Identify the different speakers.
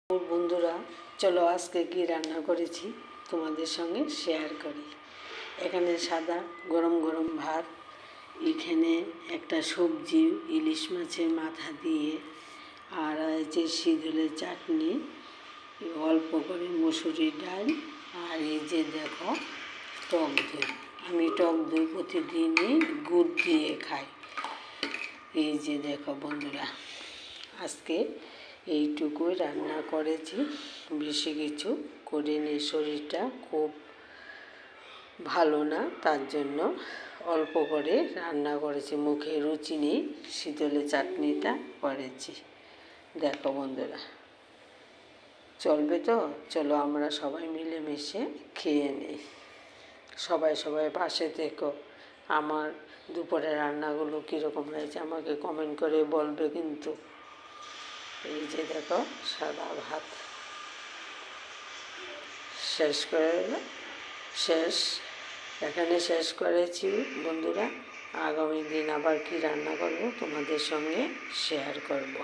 Speaker 1: বন্ধুরা, চলো আজকে কি রান্না করেছি তোমাদের সঙ্গে শেয়ার করি। এখানে সাদা গরম গরম ভাত, এখানে একটা সবজি ইলিশ মাছের মাথা দিয়ে, আর আছে শিদুলের চাটনি, অল্প করে মুসুরির ডাল, আর এই যে দেখো টক দই। আমি টক দই প্রতিদিনই গুড় দিয়ে খাই। এই যে দেখো বন্ধুরা, আজকে এইটুকুই রান্না করেছি, বেশি কিছু করিনি। শরীরটা খুব ভালো না, তার জন্য অল্প করে রান্না করেছি। মুখে রুচি নেই, শীতলের চাটনিটা করেছি। দেখো বন্ধুরা, চলবে তো? চলো আমরা সবাই মিলেমিশে খেয়ে নিই। সবাই পাশে থেকো। আমার দুপুরে রান্নাগুলো কীরকম হয়েছে আমাকে কমেন্ট করে বলবে কিন্তু। এই যে দেখো সাদা ভাত এখানে শেষ করেছি বন্ধুরা। আগামী দিন আবার কি রান্না করব তোমাদের সঙ্গে শেয়ার করব।